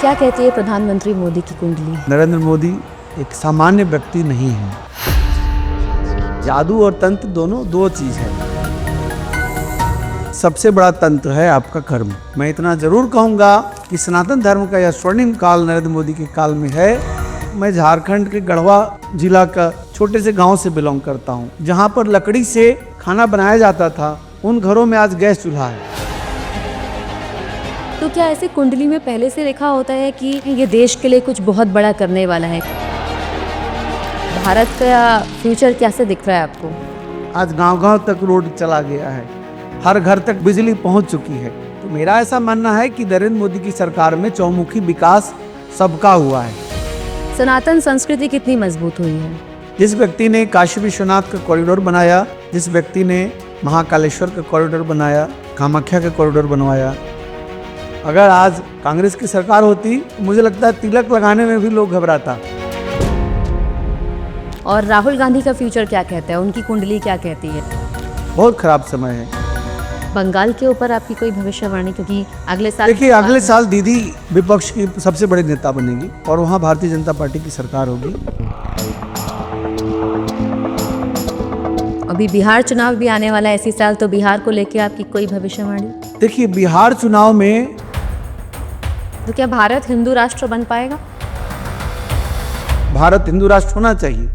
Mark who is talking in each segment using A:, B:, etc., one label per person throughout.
A: क्या कहती है प्रधानमंत्री मोदी की कुंडली?
B: नरेंद्र मोदी एक सामान्य व्यक्ति नहीं है। जादू और तंत्र दोनों दो चीज है। सबसे बड़ा तंत्र है आपका कर्म। मैं इतना जरूर कहूंगा कि सनातन धर्म का यह स्वर्णिम काल नरेंद्र मोदी के काल में है। मैं झारखंड के गढ़वा जिला का छोटे से गांव से बिलोंग करता हूं, जहां पर लकड़ी से खाना बनाया जाता था, उन घरों में आज गैस चूल्हा है।
A: तो क्या ऐसे कुंडली में पहले से लिखा होता है कि ये देश के लिए कुछ बहुत बड़ा करने वाला है? भारत का फ्यूचर कैसे दिख रहा है आपको?
B: आज गांव-गांव तक रोड चला गया है, हर घर तक बिजली पहुंच चुकी है। तो मेरा ऐसा मानना है कि नरेंद्र मोदी की सरकार में चौमुखी विकास सबका हुआ है।
A: सनातन संस्कृति कितनी मजबूत हुई है?
B: जिस व्यक्ति ने काशी विश्वनाथ का कॉरिडोर बनाया, जिस व्यक्ति ने महाकालेश्वर का कॉरिडोर बनाया, कामाख्या का कॉरिडोर बनवाया, अगर आज कांग्रेस की सरकार होती तो मुझे लगता है तिलक लगाने में भी लोग घबराता।
A: और राहुल गांधी का फ्यूचर क्या कहता है? उनकी कुंडली क्या कहती है?
B: बहुत खराब समय है।
A: बंगाल के ऊपर आपकी कोई भविष्यवाणी? क्योंकि अगले साल
B: देखिए, अगले साल दीदी विपक्ष की सबसे बड़ी नेता बनेगी और वहाँ भारतीय जनता पार्टी की सरकार होगी।
A: अभी बिहार चुनाव भी आने वाला है इसी साल, तो बिहार को लेके आपकी कोई भविष्यवाणी?
B: देखिए, बिहार चुनाव में
A: तो क्या भारत हिंदू राष्ट्र बन पाएगा?
B: भारत हिंदू राष्ट्र होना चाहिए।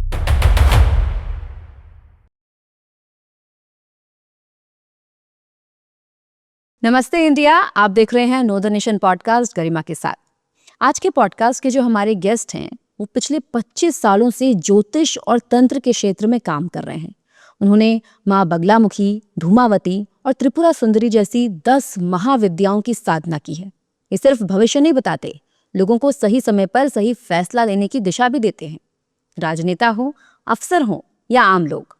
A: नमस्ते इंडिया, आप देख रहे हैं नो द नेशन पॉडकास्ट गरिमा के साथ। आज के पॉडकास्ट के जो हमारे गेस्ट हैं वो पिछले 25 सालों से ज्योतिष और तंत्र के क्षेत्र में काम कर रहे हैं। उन्होंने माँ बगलामुखी, धूमावती और त्रिपुरा सुंदरी जैसी 10 महाविद्याओं की साधना की है। ये सिर्फ भविष्य नहीं बताते, लोगों को सही समय पर सही फैसला लेने की दिशा भी देते हैं। राजनेता हो, अफसर हो या आम लोग,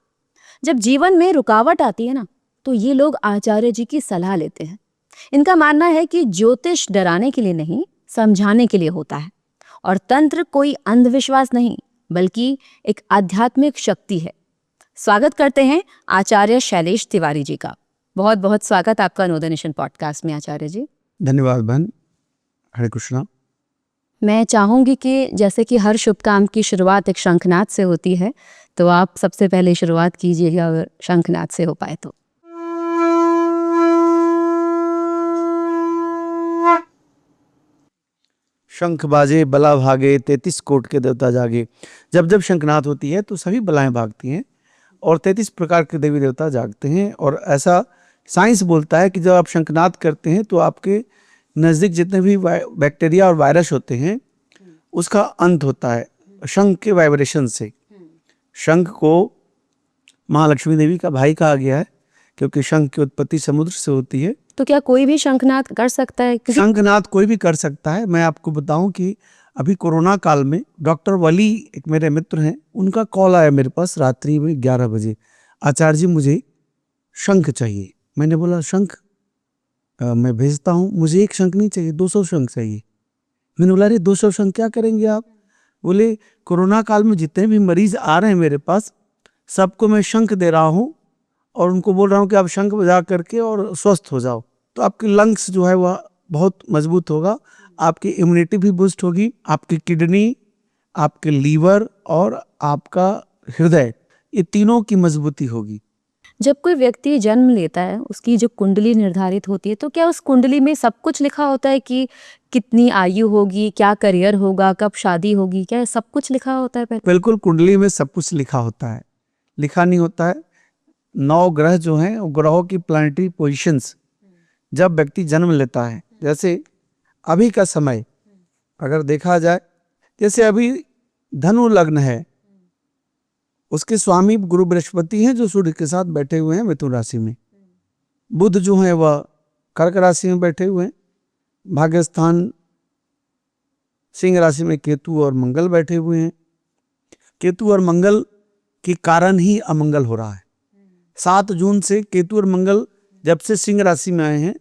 A: जब जीवन में रुकावट आती है ना, तो ये लोग आचार्य जी की सलाह लेते हैं। इनका मानना है कि ज्योतिष डराने के लिए नहीं, समझाने के लिए होता है, और तंत्र कोई अंधविश्वास नहीं बल्कि एक आध्यात्मिक शक्ति है। स्वागत करते हैं आचार्य शैलेश तिवारी जी का। बहुत बहुत स्वागत आपका नो द नेशन पॉडकास्ट में आचार्य जी।
B: धन्यवाद बहन। हरे कृष्णा।
A: मैं चाहूंगी कि जैसे कि हर शुभ काम की शुरुआत एक शंखनाद से होती है, तो आप सबसे पहले शुरुआत कीजिएगा अगर शंखनाद से हो पाए तो।
B: शंख बाजे बला भागे, 33 कोट के देवता जागे। जब जब शंखनाद होती है तो सभी बलाएं भागती हैं और 33 प्रकार के देवी देवता जागते हैं। और ऐसा साइंस बोलता है कि जब आप शंखनाद करते हैं तो आपके नज़दीक जितने भी बैक्टीरिया और वायरस होते हैं उसका अंत होता है शंख के वाइब्रेशन से। शंख को महालक्ष्मी देवी का भाई कहा गया है क्योंकि शंख की उत्पत्ति समुद्र से होती है।
A: तो क्या कोई भी शंखनाद कर सकता है?
B: शंखनाद कोई भी कर सकता है। मैं आपको बताऊं कि अभी कोरोना काल में डॉक्टर वली, एक मेरे मित्र हैं, उनका कॉल आया मेरे पास रात्रि में 11 बजे, आचार्य जी मुझे शंख चाहिए। मैंने बोला शंख मैं भेजता हूँ, मुझे एक शंख नहीं चाहिए, 200 शंख चाहिए। मैंने बोला अरे 200 शंख क्या करेंगे आप? बोले कोरोना काल में जितने भी मरीज आ रहे हैं मेरे पास सबको मैं शंख दे रहा हूँ और उनको बोल रहा हूँ कि आप शंख बजा करके और स्वस्थ हो जाओ, तो आपकी लंग्स जो है वह बहुत मजबूत होगा, आपकी इम्यूनिटी भी बूस्ट होगी, आपकी किडनी, आपके लीवर और आपका हृदय, ये तीनों की मजबूती होगी।
A: जब कोई व्यक्ति जन्म लेता है, उसकी जो कुंडली निर्धारित होती है, तो क्या उस कुंडली में सब कुछ लिखा होता है कि कितनी आयु होगी, क्या करियर होगा, कब शादी होगी? क्या सब कुछ लिखा होता है पहले?
B: बिल्कुल, कुंडली में सब कुछ लिखा होता है। लिखा नहीं होता है 9 ग्रह जो हैं, वो ग्रहों की प्लानिटरी पोजीशंस जब व्यक्ति जन्म लेता है, जैसे अभी का समय अगर देखा जाए, जैसे अभी धनु लग्न है, उसके स्वामी गुरु बृहस्पति हैं जो सूर्य के साथ बैठे हुए हैं मिथुन राशि में। बुध जो है वह कर्क राशि में बैठे हुए हैं। भाग्यस्थान सिंह राशि में केतु और मंगल बैठे हुए हैं। केतु और मंगल के कारण ही अमंगल हो रहा है। 7 जून से केतु और मंगल जब से सिंह राशि में आए हैं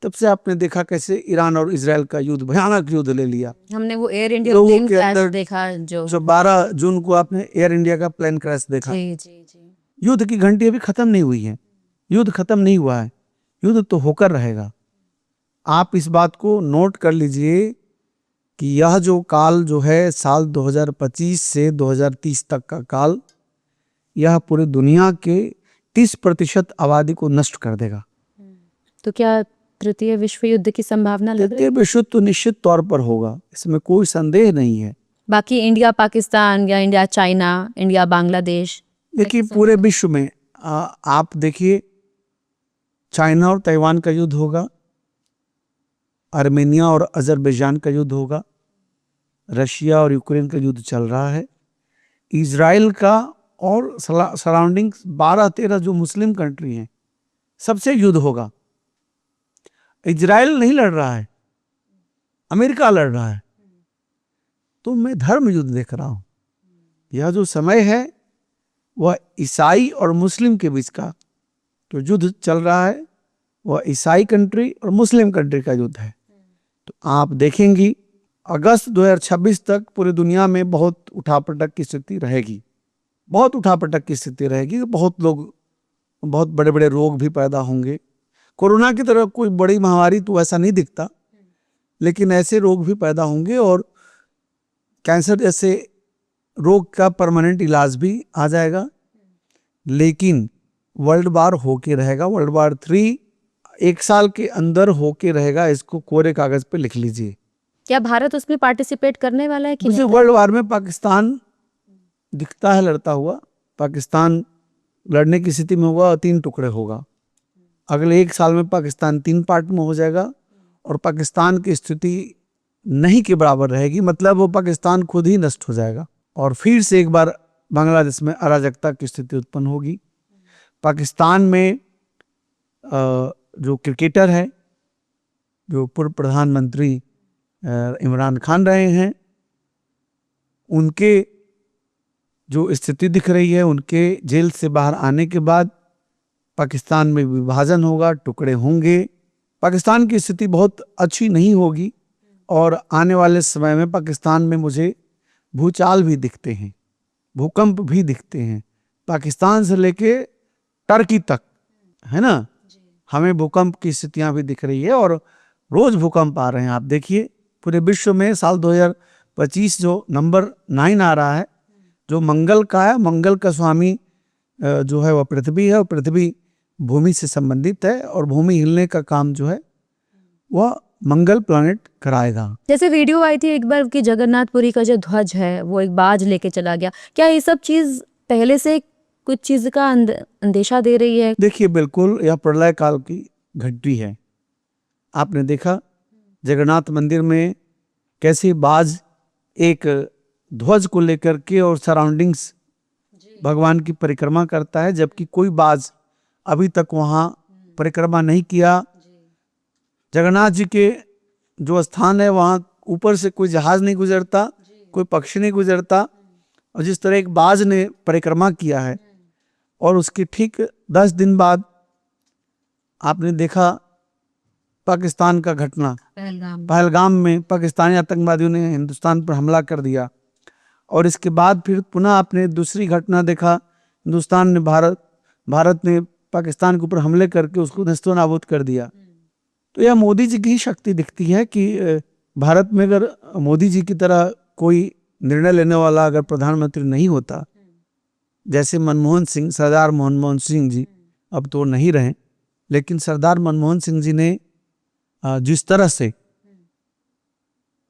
B: तब से आपने देखा कैसे ईरान और इजराइल का युद्ध, भयानक युद्ध ले लिया।
A: हमने वो एयर इंडिया प्लेन क्रैश देखा, जो
B: 12 जून को आपने एयर इंडिया का प्लेन क्रैश देखा।
A: जी जी जी।
B: युद्ध की घंटी अभी खत्म नहीं हुई है, युद्ध खत्म नहीं हुआ है, युद्ध तो होकर रहेगा। आप इस बात को नोट कर लीजिए कि यह जो काल जो है साल 2025 से 2030 तक का काल, यह पूरी दुनिया के 30% आबादी को नष्ट कर देगा।
A: तो क्या तृतीय विश्व युद्ध की संभावना लग रही
B: तृतीय विश्व युद्ध तो निश्चित तौर पर होगा, इसमें कोई संदेह नहीं है।
A: बाकी इंडिया पाकिस्तान या इंडिया चाइना, इंडिया बांग्लादेश,
B: देखिए पूरे विश्व में आप देखिए, चाइना और ताइवान का युद्ध होगा, आर्मेनिया और अजरबैजान का युद्ध होगा, रशिया और यूक्रेन का युद्ध चल रहा है, इजराइल का और सराउंडिंग 12-13 जो मुस्लिम कंट्री हैं सबसे युद्ध होगा। इजराइल नहीं लड़ रहा है, अमेरिका लड़ रहा है। तो मैं धर्म युद्ध देख रहा हूं। यह जो समय है वह ईसाई और मुस्लिम के बीच का जो युद्ध चल रहा है, वह ईसाई कंट्री और मुस्लिम कंट्री का युद्ध है। तो आप देखेंगी अगस्त 2026 तक पूरी दुनिया में बहुत उठापटक की स्थिति रहेगी, बहुत उठापटक की स्थिति रहेगी। बहुत लोग, बहुत बड़े बड़े रोग भी पैदा होंगे। कोरोना की तरह कोई बड़ी महामारी तो ऐसा नहीं दिखता, लेकिन ऐसे रोग भी पैदा होंगे और कैंसर जैसे रोग का परमानेंट इलाज भी आ जाएगा। लेकिन वर्ल्ड वार होके रहेगा, वर्ल्ड वार 3 1 साल के अंदर होके रहेगा। इसको कोरे कागज पे लिख लीजिए।
A: क्या भारत उसमें पार्टिसिपेट करने वाला है कि
B: मुझे
A: नहीं?
B: वर्ल्ड वार में पाकिस्तान दिखता है लड़ता हुआ। पाकिस्तान लड़ने की स्थिति में होगा और 3 टुकड़े होगा। अगले 1 साल में पाकिस्तान 3 पार्ट में हो जाएगा और पाकिस्तान की स्थिति नहीं के बराबर रहेगी। मतलब वो पाकिस्तान खुद ही नष्ट हो जाएगा और फिर से एक बार बांग्लादेश में अराजकता की स्थिति उत्पन्न होगी। पाकिस्तान में जो क्रिकेटर है, जो पूर्व प्रधानमंत्री इमरान खान रहे हैं, उनके जो स्थिति दिख रही है, उनके जेल से बाहर आने के बाद पाकिस्तान में विभाजन होगा, टुकड़े होंगे। पाकिस्तान की स्थिति बहुत अच्छी नहीं होगी और आने वाले समय में पाकिस्तान में मुझे भूचाल भी दिखते हैं, भूकंप भी दिखते हैं। पाकिस्तान से लेके टर्की तक, है ना, हमें भूकंप की स्थितियां भी दिख रही है और रोज भूकंप आ रहे हैं। आप देखिए पूरे विश्व में साल 2025 जो नंबर 9 आ रहा है, जो मंगल का है, मंगल का स्वामी जो है वह पृथ्वी है और पृथ्वी भूमि से संबंधित है और भूमि हिलने का काम जो है वह मंगल प्लैनेट कराएगा।
A: जैसे वीडियो आई थी एक बार कि जगन्नाथपुरी का जो ध्वज है वो एक बाज लेके चला गया। क्या ये सब चीज पहले से कुछ चीज का अंदेशा दे रही है?
B: देखिए बिल्कुल यह प्रलय काल की घटती है। आपने देखा जगन्नाथ मंदिर में कैसे बाज एक ध्वज को लेकर के और सराउंडिंग्स भगवान की परिक्रमा करता है, जबकि कोई बाज अभी तक वहाँ परिक्रमा नहीं किया। जगन्नाथ जी के जो स्थान है वहाँ ऊपर से कोई जहाज नहीं गुजरता, कोई पक्षी नहीं गुजरता, और जिस तरह एक बाज ने परिक्रमा किया है और उसके ठीक 10 दिन बाद आपने देखा पाकिस्तान का घटना, पहलगाम में पाकिस्तानी आतंकवादियों ने हिंदुस्तान पर हमला कर दिया और इसके बाद फिर पुनः आपने दूसरी घटना देखा, हिंदुस्तान ने भारत ने पाकिस्तान के ऊपर हमले करके उसको नष्टो नाबूद कर दिया। तो यह मोदी जी की शक्ति दिखती है कि भारत में अगर मोदी जी की तरह कोई निर्णय लेने वाला अगर प्रधानमंत्री नहीं होता, जैसे मनमोहन सिंह, सरदार मनमोहन सिंह जी अब तो नहीं रहे, लेकिन सरदार मनमोहन सिंह जी ने जिस तरह से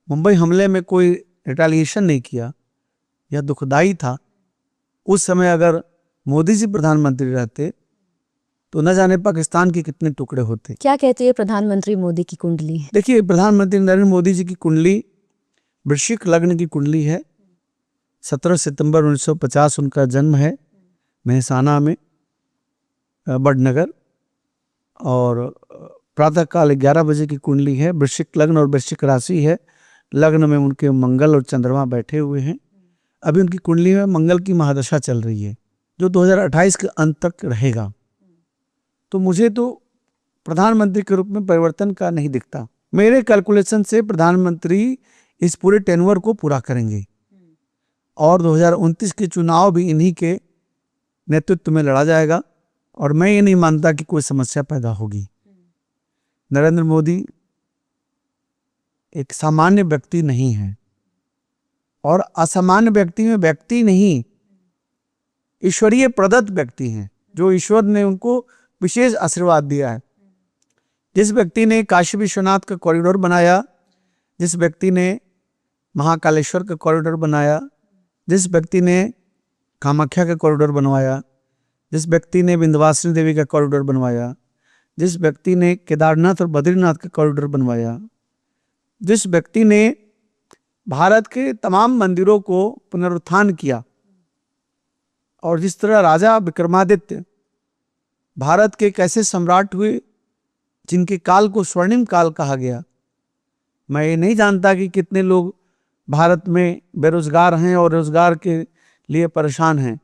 B: मुंबई हमले में कोई रिटेलिएशन नहीं किया, यह दुखदाई था। उस समय अगर मोदी जी प्रधानमंत्री रहते तो न जाने पाकिस्तान के कितने टुकड़े होते।
A: क्या कहते हैं प्रधानमंत्री मोदी की कुंडली?
B: देखिए प्रधानमंत्री नरेंद्र मोदी जी की कुंडली वृश्चिक लग्न की कुंडली है। 17 सितंबर 1950 उनका जन्म है मेहसाना में, बड़नगर, और प्रातःकाल 11 बजे की कुंडली है। वृश्चिक लग्न और वृश्चिक राशि है। लग्न में उनके मंगल और चंद्रमा बैठे हुए हैं। अभी उनकी कुंडली में मंगल की महादशा चल रही है जो 2028 के अंत तक रहेगा। तो मुझे तो प्रधानमंत्री के रूप में परिवर्तन का नहीं दिखता। मेरे कैलकुलेशन से प्रधानमंत्री इस पूरे टेन्योर को पूरा करेंगे और 2029 के चुनाव भी इन्हीं के नेतृत्व में लड़ा जाएगा और मैं ये नहीं मानता कि कोई समस्या पैदा होगी। नरेंद्र मोदी एक सामान्य व्यक्ति नहीं है, और असामान्य व्यक्ति में व्यक्ति नहीं, ईश्वरीय प्रदत्त व्यक्ति हैं, जो ईश्वर ने उनको विशेष आशीर्वाद दिया है। जिस व्यक्ति ने काशी विश्वनाथ का कॉरिडोर बनाया, जिस व्यक्ति ने महाकालेश्वर का कॉरिडोर बनाया, जिस व्यक्ति ने कामाख्या का कॉरिडोर बनवाया, जिस व्यक्ति ने विंध्यवासिनी देवी का कॉरिडोर बनवाया, जिस व्यक्ति ने केदारनाथ और बद्रीनाथ का कॉरिडोर बनवाया, जिस व्यक्ति ने भारत के तमाम मंदिरों को पुनरुत्थान किया, और जिस तरह राजा विक्रमादित्य भारत के एक ऐसे सम्राट हुए जिनके काल को स्वर्णिम काल कहा गया। मैं ये नहीं जानता कि कितने लोग भारत में बेरोजगार हैं और रोजगार के लिए परेशान हैं।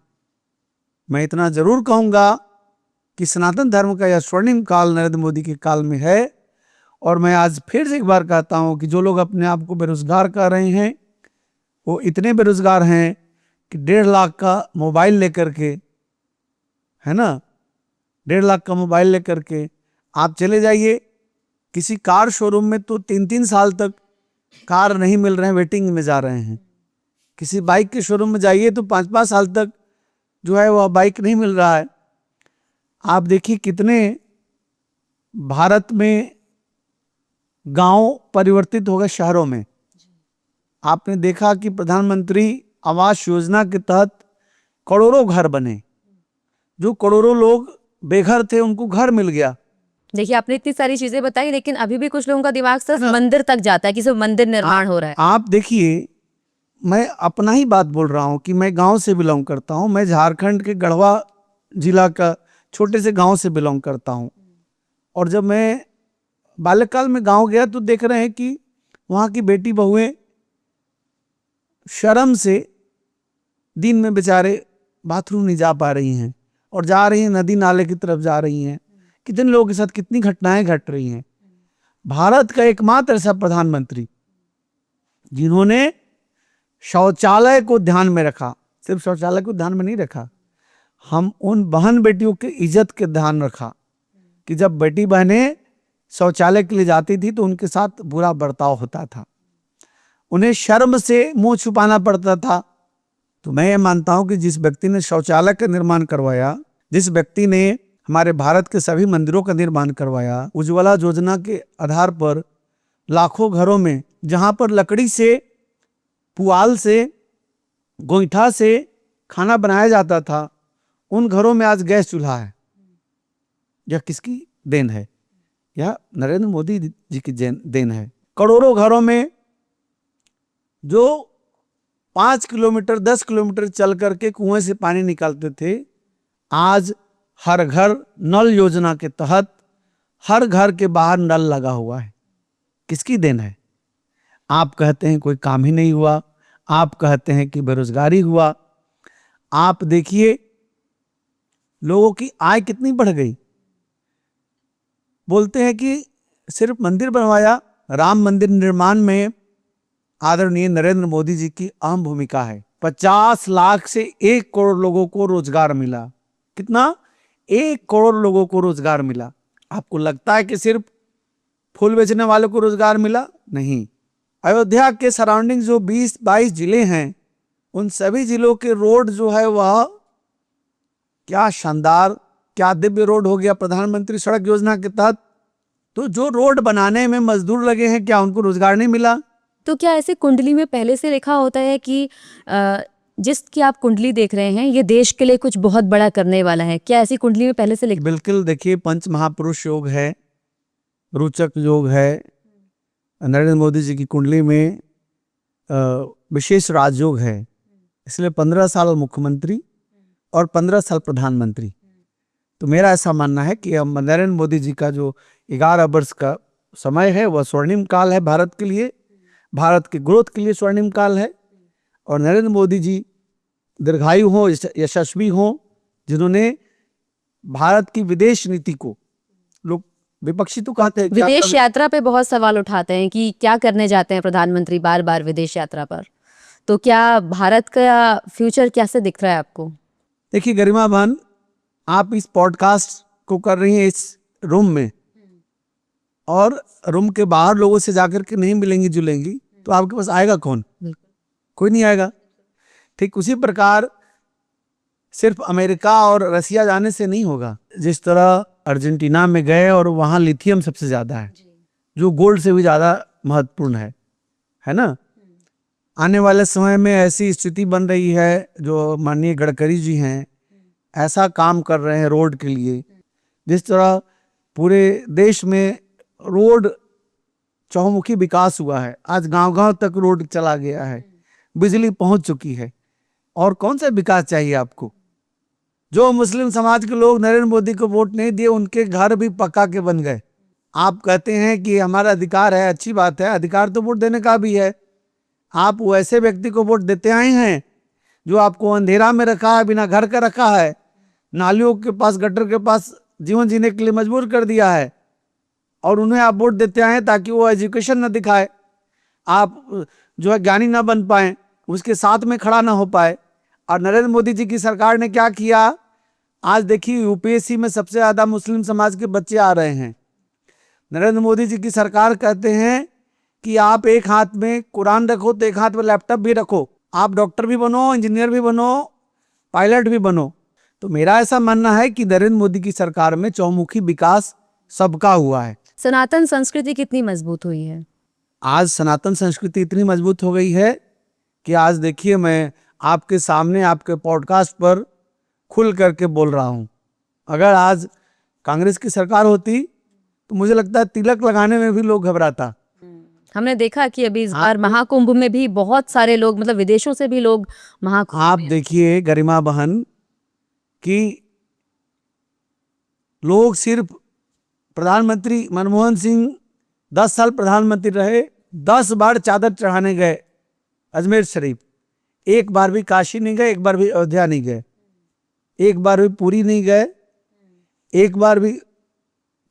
B: मैं इतना जरूर कहूँगा कि सनातन धर्म का यह स्वर्णिम काल नरेंद्र मोदी के काल में है। और मैं आज फिर से एक बार कहता हूँ कि जो लोग अपने आप को बेरोजगार कह रहे हैं, वो इतने बेरोजगार हैं कि 1.5 लाख का मोबाइल लेकर के, है ना, 1.5 लाख का मोबाइल लेकर के आप चले जाइए किसी कार शोरूम में, तो 3-3 साल तक कार नहीं मिल रहे हैं, वेटिंग में जा रहे हैं। किसी बाइक के शोरूम में जाइए तो 5-5 साल तक जो है वह बाइक नहीं मिल रहा है। आप देखिए कितने भारत में गांव परिवर्तित हो गए शहरों में। आपने देखा कि प्रधानमंत्री आवास योजना के तहत करोड़ों घर बने, जो करोड़ों लोग बेघर थे उनको घर मिल गया।
A: देखिए आपने इतनी सारी चीजें बताई, लेकिन अभी भी कुछ लोगों का दिमाग सिर्फ मंदिर तक जाता है कि सिर्फ मंदिर निर्माण हो रहा है।
B: आप देखिए, मैं अपना ही बात बोल रहा हूँ कि मैं गांव से बिलोंग करता हूँ। मैं झारखंड के गढ़वा जिला का छोटे से गांव से बिलोंग करता हूँ। और जब मैं बाल्यकाल में गांव गया तो देख रहे हैं कि वहाँ की बेटी बहुएं शर्म से दिन में बेचारे बाथरूम नहीं जा पा रही हैं, और जा रही हैं नदी नाले की तरफ जा रही हैं। कितने लोगों के साथ कितनी घटनाएं घट रही हैं। भारत का एकमात्र ऐसा प्रधानमंत्री जिन्होंने शौचालय को ध्यान में रखा, सिर्फ शौचालय को ध्यान में नहीं रखा, हम उन बहन बेटियों की इज्जत के ध्यान रखा कि जब बेटी बहनें शौचालय के लिए जाती थी तो उनके साथ बुरा बर्ताव होता था, उन्हें शर्म से मुंह छुपाना पड़ता था। तो मैं ये मानता हूं कि जिस व्यक्ति ने शौचालय का निर्माण करवाया, जिस व्यक्ति ने हमारे भारत के सभी मंदिरों का निर्माण करवाया, उज्ज्वला योजना के आधार पर लाखों घरों में जहां पर लकड़ी से, पुआल से, गोईठा से खाना बनाया जाता था, उन घरों में आज गैस चूल्हा है। यह किसकी देन है? यह नरेंद्र मोदी जी की देन है। करोड़ों घरों में जो 5 किलोमीटर 10 किलोमीटर चल करके कुएं से पानी निकालते थे, आज हर घर नल योजना के तहत हर घर के बाहर नल लगा हुआ है। किसकी देन है? आप कहते हैं कोई काम ही नहीं हुआ, आप कहते हैं कि बेरोजगारी हुआ। आप देखिए लोगों की आय कितनी बढ़ गई। बोलते हैं कि सिर्फ मंदिर बनवाया, राम मंदिर निर्माण में आदरणीय नरेंद्र मोदी जी की अहम भूमिका है। 50 लाख से 1 करोड़ लोगों को रोजगार मिला। कितना? 1 करोड़ लोगों को रोजगार मिला। आपको लगता है कि सिर्फ फूल बेचने वालों को रोजगार मिला? नहीं। अयोध्या के सराउंडिंग जो 20-22 जिले हैं, उन सभी जिलों के रोड जो है वह क्या शानदार, क्या दिव्य रोड हो गया प्रधानमंत्री सड़क योजना के तहत। तो जो रोड बनाने में मजदूर लगे हैं, क्या उनको रोजगार नहीं मिला?
A: तो क्या ऐसे कुंडली में पहले से लिखा होता है कि जिसकी आप कुंडली देख रहे हैं ये देश के लिए कुछ बहुत बड़ा करने वाला है? क्या ऐसी कुंडली में पहले से लिखा?
B: बिल्कुल। देखिए, पंच महापुरुष योग है, रोचक योग है। नरेंद्र मोदी जी की कुंडली में विशेष राजयोग है, इसलिए 15 साल मुख्यमंत्री और 15 साल प्रधानमंत्री। तो मेरा ऐसा मानना है कि नरेंद्र मोदी जी का जो 11 वर्ष का समय है वह स्वर्णिम काल है भारत के लिए, भारत के ग्रोथ के लिए स्वर्णिम काल है। और नरेंद्र मोदी जी दीर्घायु हों, यशस्वी हों, जिन्होंने भारत की विदेश नीति को, लोग विपक्षी तो कहते हैं
A: विदेश यात्रा पे बहुत सवाल उठाते हैं कि क्या करने जाते हैं प्रधानमंत्री बार बार विदेश यात्रा पर, तो क्या भारत का फ्यूचर कैसे दिख रहा है आपको?
B: देखिए गरिमा बहन, आप इस पॉडकास्ट को कर रही हैं इस रूम में, और रूम के बाहर लोगों से जाकर के नहीं मिलेंगी जुलेंगी तो आपके पास आएगा कौन? कोई नहीं आएगा। ठीक उसी प्रकार सिर्फ अमेरिका और रसिया जाने से नहीं होगा। जिस तरह अर्जेंटीना में गए और वहाँ लिथियम सबसे ज़्यादा है, जो गोल्ड से भी ज़्यादा महत्वपूर्ण है ना। आने वाले समय में ऐसी स्थिति बन रही है, जो माननीय गडकरी जी हैं ऐसा काम कर रहे हैं रोड के लिए। जिस तरह पूरे देश में रोड चहुमुखी विकास हुआ है, आज गांव-गांव तक रोड चला गया है, बिजली पहुंच चुकी है, और कौन सा विकास चाहिए आपको? जो मुस्लिम समाज के लोग नरेंद्र मोदी को वोट नहीं दिए उनके घर भी पक्का के बन गए। आप कहते हैं कि हमारा अधिकार है, अच्छी बात है, अधिकार तो वोट देने का भी है। आप वैसे व्यक्ति को वोट देते आए हैं जो आपको अंधेरा में रखा है, बिना घर का रखा है, नालियों के पास गटर के पास जीवन जीने के लिए मजबूर कर दिया है, और उन्हें आप वोट देते आए ताकि वो एजुकेशन न दिखाए, आप जो है ज्ञानी ना बन पाए, उसके साथ में खड़ा ना हो पाए। और नरेंद्र मोदी जी की सरकार ने क्या किया? आज देखिए यूपीएससी में सबसे ज्यादा मुस्लिम समाज के बच्चे आ रहे हैं। नरेंद्र मोदी जी की सरकार कहते हैं कि आप एक हाथ में कुरान रखो तो एक हाथ में लैपटॉप भी रखो, आप डॉक्टर भी बनो, इंजीनियर भी बनो, पायलट भी बनो। तो मेरा ऐसा मानना है कि नरेंद्र मोदी की सरकार में चौमुखी विकास सबका हुआ है।
A: सनातन संस्कृति कितनी मजबूत हुई है?
B: आज सनातन संस्कृति इतनी मजबूत हो गई है कि आज देखिए मैं आपके सामने आपके पॉडकास्ट पर खुल करके बोल रहा हूं। अगर आज कांग्रेस की सरकार होती तो मुझे लगता है तिलक लगाने में भी लोग घबराता।
A: हमने देखा कि अभी इस बार महाकुंभ में भी बहुत सारे लोग, मतलब विदेशों से भी लोग महाकुंभ
B: आप देखिए गरिमा बहन कि लोग सिर्फ प्रधानमंत्री मनमोहन सिंह 10 साल प्रधानमंत्री रहे, 10 बार चादर चढ़ाने गए अजमेर शरीफ, एक बार भी काशी नहीं गए, एक बार भी अयोध्या नहीं गए, एक बार भी पुरी नहीं गए, एक बार भी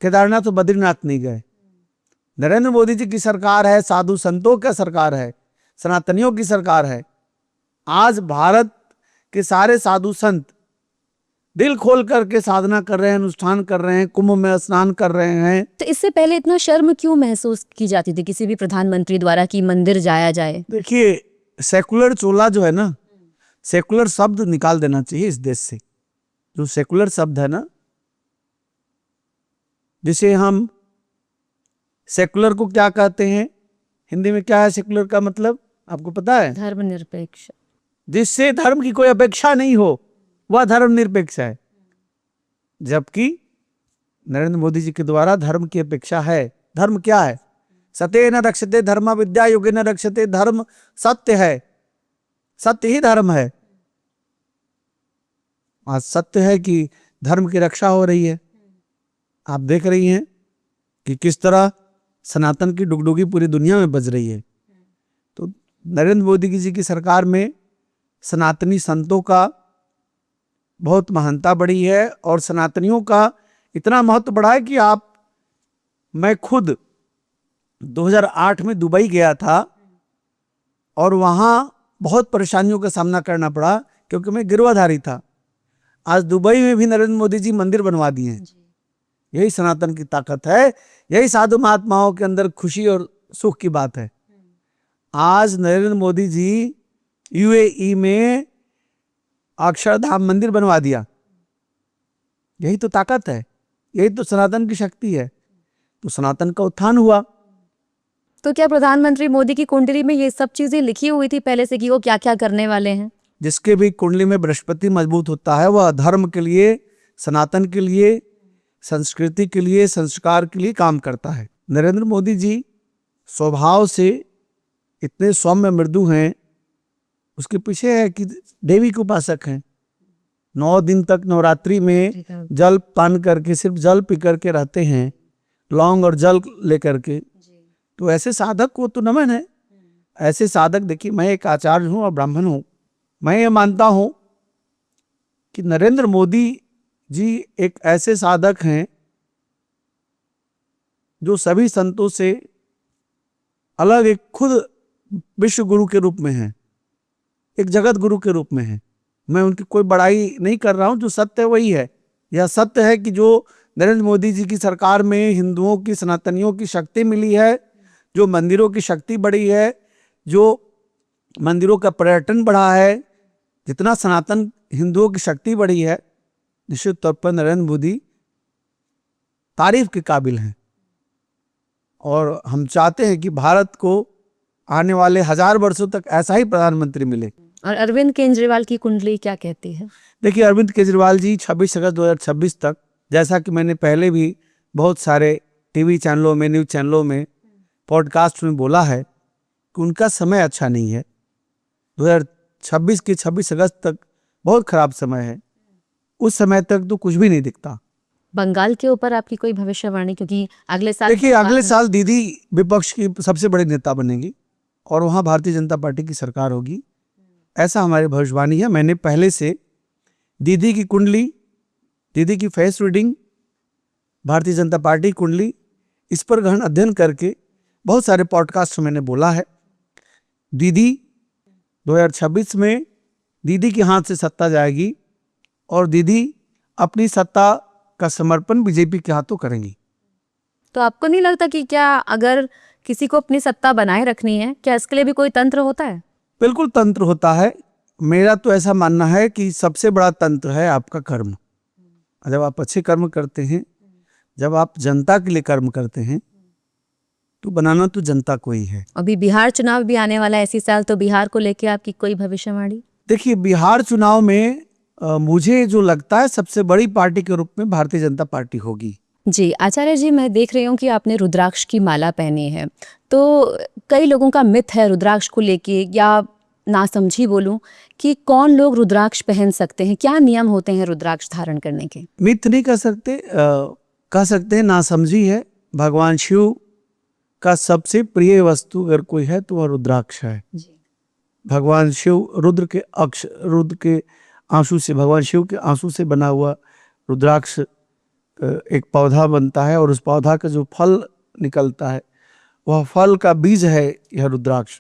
B: केदारनाथ और बद्रीनाथ नहीं गए। नरेंद्र मोदी जी की सरकार है, साधु संतों का सरकार है, सनातनियों की सरकार है। आज भारत के सारे साधु संत दिल खोल करके साधना कर रहे हैं, अनुष्ठान कर रहे हैं, कुंभ में स्नान कर रहे हैं।
A: तो इससे पहले इतना शर्म क्यों महसूस की जाती थी किसी भी प्रधानमंत्री द्वारा कि मंदिर जाया जाए?
B: देखिए सेकुलर चोला जो है ना, सेकुलर शब्द निकाल देना चाहिए इस देश से। जो सेकुलर शब्द है ना, जिसे हम सेकुलर को क्या कहते हैं हिंदी में, क्या है सेकुलर का मतलब आपको पता है?
A: धर्मनिरपेक्ष।
B: जिससे धर्म की कोई अपेक्षा नहीं हो वह धर्मनिरपेक्ष है। जबकि नरेंद्र मोदी जी के द्वारा धर्म की अपेक्षा है। धर्म क्या है? सत्य न रक्षते धर्म विद्या योगे न रक्षते। धर्म सत्य है, सत्य ही धर्म है। आज सत्य है कि धर्म की रक्षा हो रही है। आप देख रही हैं कि किस तरह सनातन की डुगडुगी पूरी दुनिया में बज रही है। तो नरेंद्र मोदी जी की सरकार में सनातनी संतों का बहुत महानता बढ़ी है, और सनातनियों का इतना महत्व बढ़ा है कि मैं खुद 2008 में दुबई गया था और वहाँ बहुत परेशानियों का सामना करना पड़ा क्योंकि मैं गिरवाधारी था। आज दुबई में भी नरेंद्र मोदी जी मंदिर बनवा दिए हैं। यही सनातन की ताकत है, यही साधु महात्माओं के अंदर खुशी और सुख की बात है। आज नरेंद्र मोदी जी यूएई में अक्षरधाम मंदिर बनवा दिया। यही तो ताकत है, यही तो सनातन की शक्ति है। तो सनातन का उत्थान हुआ।
A: तो क्या प्रधानमंत्री मोदी की कुंडली में ये सब चीजें लिखी हुई थी पहले से कि वो क्या क्या करने वाले हैं?
B: जिसके भी कुंडली में बृहस्पति मजबूत होता है वह धर्म के लिए, सनातन के लिए, संस्कृति के लिए, संस्कार के लिए काम करता है। नरेंद्र मोदी जी स्वभाव से इतने सौम्य मृदु हैं, उसके पीछे है कि देवी के उपासक हैं। 9 दिन तक नवरात्रि में जल पान करके, सिर्फ जल पी करके रहते हैं, लौंग और जल लेकर के। तो ऐसे साधक को तो नमन है। ऐसे साधक, देखिए मैं एक आचार्य हूँ और ब्राह्मण हूँ, मैं ये मानता हूँ कि नरेंद्र मोदी जी एक ऐसे साधक हैं जो सभी संतों से अलग, एक खुद विश्व गुरु के रूप में हैं, एक जगत गुरु के रूप में हैं। मैं उनकी कोई बड़ाई नहीं कर रहा हूं, जो सत्य है वही है। यह सत्य है कि जो नरेंद्र मोदी जी की सरकार में हिंदुओं की, सनातनियों की शक्ति मिली है, जो मंदिरों की शक्ति बढ़ी है, जो मंदिरों का पर्यटन बढ़ा है, जितना सनातन हिंदुओं की शक्ति बढ़ी है, निश्चित तौर पर नरेंद्र मोदी तारीफ के काबिल हैं। और हम चाहते हैं कि भारत को आने वाले 1000 वर्षों तक ऐसा ही प्रधानमंत्री मिले।
A: और अरविंद केजरीवाल की कुंडली क्या कहती है?
B: देखिए, अरविंद केजरीवाल जी 26 अगस्त 2026 तक, जैसा कि मैंने पहले भी बहुत सारे टीवी चैनलों में, न्यूज़ चैनलों में, पॉडकास्ट में बोला है कि उनका समय अच्छा नहीं है। 2026 के 26 अगस्त तक बहुत खराब समय है। उस समय तक तो कुछ भी नहीं दिखता।
A: बंगाल के ऊपर आपकी कोई भविष्यवाणी? क्योंकि अगले साल,
B: देखिए, अगले साल दीदी विपक्ष की सबसे बड़ी नेता बनेगी और वहाँ भारतीय जनता पार्टी की सरकार होगी, ऐसा हमारी भविष्यवाणी है। मैंने पहले से दीदी की कुंडली, दीदी की face reading, Bharatiya Janata party कुंडली, इस पर गहन अध्ययन करके बहुत सारे पॉडकास्ट मैंने बोला है। दीदी 2026 में दीदी के हाथ से सत्ता जाएगी और दीदी अपनी सत्ता का समर्पण बीजेपी के हाथों करेंगी।
A: तो आपको नहीं लगता कि क्या अगर किसी को अपनी सत्ता बनाए रखनी है, क्या इसके लिए भी कोई तंत्र होता है?
B: बिल्कुल तंत्र होता है। मेरा तो ऐसा मानना है कि सबसे बड़ा तंत्र है आपका कर्म। जब आप अच्छे कर्म करते हैं, जब आप जनता के लिए कर्म करते हैं, तो बनाना तो जनता को ही है।
A: अभी बिहार चुनाव भी आने वाला है इसी साल, तो बिहार को लेके आपकी कोई भविष्यवाणी?
B: देखिए, बिहार चुनाव में मुझे जो लगता है सबसे बड़ी पार्टी के रूप में भारतीय जनता पार्टी होगी।
A: जी आचार्य जी, मैं देख रही हूँ कि आपने रुद्राक्ष की माला पहनी है, तो कई लोगों का मिथ है रुद्राक्ष को लेके, या नासमझी बोलूं, कि कौन लोग रुद्राक्ष पहन सकते हैं, क्या नियम होते हैं रुद्राक्ष धारण करने के?
B: मिथ नहीं कह सकते, कह सकते हैं नासमझी है। भगवान शिव का सबसे प्रिय वस्तु अगर कोई है तो वह रुद्राक्ष है।
A: जी।
B: भगवान शिव रुद्र के आंसू से, भगवान शिव के आंसू से बना हुआ रुद्राक्ष एक पौधा बनता है और उस पौधा का जो फल निकलता है वह फल का बीज है यह रुद्राक्ष।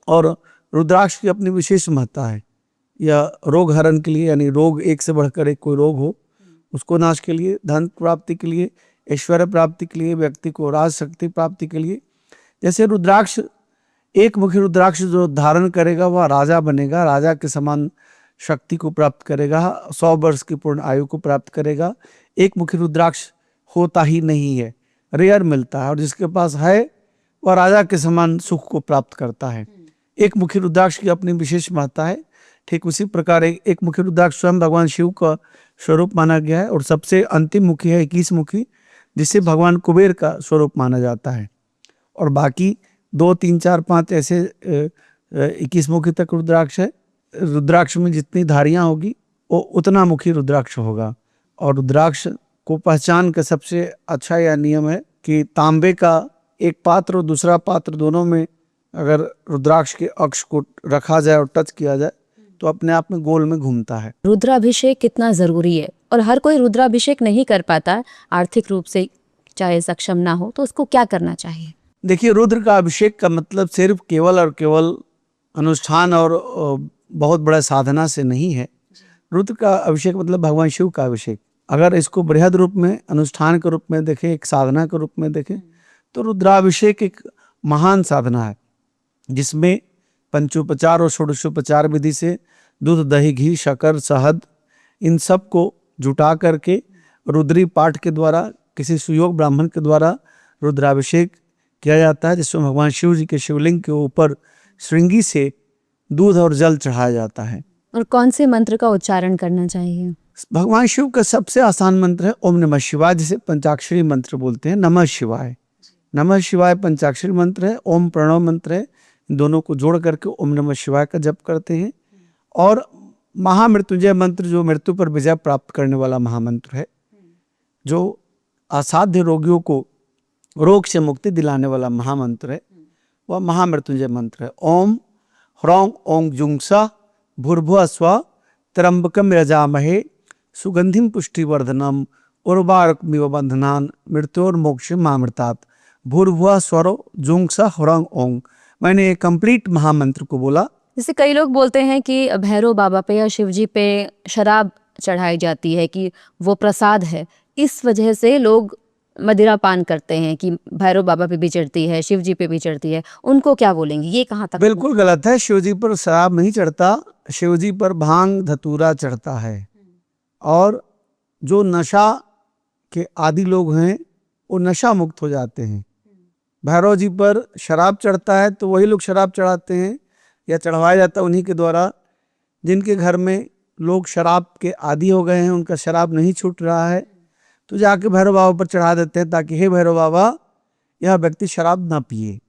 B: और रुद्राक्ष की अपनी विशेष महत्ता है। यह रोग हरण के लिए, यानी रोग एक से बढ़कर एक कोई रोग हो उसको नाश के लिए, धन प्राप्ति के लिए, ऐश्वर्य प्राप्ति के लिए, व्यक्ति को राज शक्ति प्राप्ति के लिए। जैसे रुद्राक्ष, एक मुखी रुद्राक्ष जो धारण करेगा वह राजा बनेगा, राजा के समान शक्ति को प्राप्त करेगा, 100 वर्ष की पूर्ण आयु को प्राप्त करेगा। एक मुखी रुद्राक्ष होता ही नहीं है, रेयर मिलता है, और जिसके पास है वह राजा के समान सुख को प्राप्त करता है। एक मुखी रुद्राक्ष की अपनी विशेष महत्ता है। ठीक उसी प्रकार एक मुखी रुद्राक्ष स्वयं भगवान शिव का स्वरूप माना गया है, और सबसे अंतिम मुखी है 21 मुखी, जिसे भगवान कुबेर का स्वरूप माना जाता है। और बाकी 2, 3, 4, 5 ऐसे 21 मुखी तक रुद्राक्ष है। रुद्राक्ष में जितनी धारियां होगी वो उतना मुखी रुद्राक्ष होगा। और रुद्राक्ष को पहचान का सबसे अच्छा यह नियम है कि तांबे का एक पात्र और दूसरा पात्र दोनों में अगर रुद्राक्ष के अक्ष को रखा जाए और टच किया जाए तो अपने आप में गोल में घूमता है।
A: रुद्राभिषेक कितना जरूरी है, और हर कोई रुद्राभिषेक नहीं कर पाता, आर्थिक रूप से चाहे सक्षम ना हो, तो उसको क्या करना चाहिए?
B: देखिए, रुद्र का अभिषेक का मतलब सिर्फ केवल और केवल अनुष्ठान और बहुत बड़ा साधना से नहीं है। रुद्र का अभिषेक मतलब भगवान शिव का अभिषेक। अगर इसको बृहद रूप में, अनुष्ठान के रूप में देखें, एक साधना के रूप में देखें, तो रुद्राभिषेक एक महान साधना है जिसमें पंचोपचार और षोडशोपचार विधि से दूध, दही, घी, शक्कर, शहद, इन सब को जुटा करके रुद्री पाठ के द्वारा, किसी सुयोग ब्राह्मण के द्वारा रुद्राभिषेक किया जाता है, जिसमें भगवान शिव जी के शिवलिंग के ऊपर श्रृंगी से दूध और जल चढ़ाया जाता है।
A: और कौन से मंत्र का उच्चारण करना चाहिए?
B: भगवान शिव का सबसे आसान मंत्र है ओम नमः शिवाय, जिसे पंचाक्षरी मंत्र बोलते हैं। नमः शिवाय, नमः शिवाय पंचाक्षरी मंत्र है, ओम प्रणव मंत्र है। इन दोनों को जोड़ करके ओम नमः शिवाय का जप करते हैं। और महामृत्युंजय मंत्र, जो मृत्यु पर विजय प्राप्त करने वाला महामंत्र है, जो असाध्य रोगियों को रोग से मुक्ति दिलाने वाला महामंत्र है, वह महामृत्युंजय मंत्र है। ओम ह्रौं ओं जुंसा भूर्भुवः स्वः त्र्यंबकम यजामहे सुगंधिम पुष्टिवर्धनम उर्वारुकमिव बंधनान् मृत्योर्मोक्षमामृतात्। भूर्भुवः स्वरो जुंसा ह्रौं ओं। मैंने ये कंप्लीट महामंत्र को बोला।
A: जैसे कई लोग बोलते हैं कि भैरव बाबा पे या शिव जी पे शराब चढ़ाई जाती है कि वो प्रसाद है, इस वजह से लोग मदिरा पान करते हैं कि भैरव बाबा पे भी चढ़ती है, शिव जी पे भी चढ़ती है, उनको क्या बोलेंगे, ये कहाँ तक?
B: बिल्कुल गलत है। शिवजी पर शराब नहीं चढ़ता, शिवजी पर भांग धतूरा चढ़ता है। और जो नशा के आदि लोग हैं वो नशा मुक्त हो जाते हैं। भैरव जी पर शराब चढ़ता है तो वही लोग शराब चढ़ाते हैं या चढ़वाया जाता है उन्हीं के द्वारा जिनके घर में लोग शराब के आदी हो गए हैं, उनका शराब नहीं छूट रहा है, तो जाके भैरव बाबा पर चढ़ा देते हैं ताकि हे भैरव बाबा यह व्यक्ति शराब ना पिए,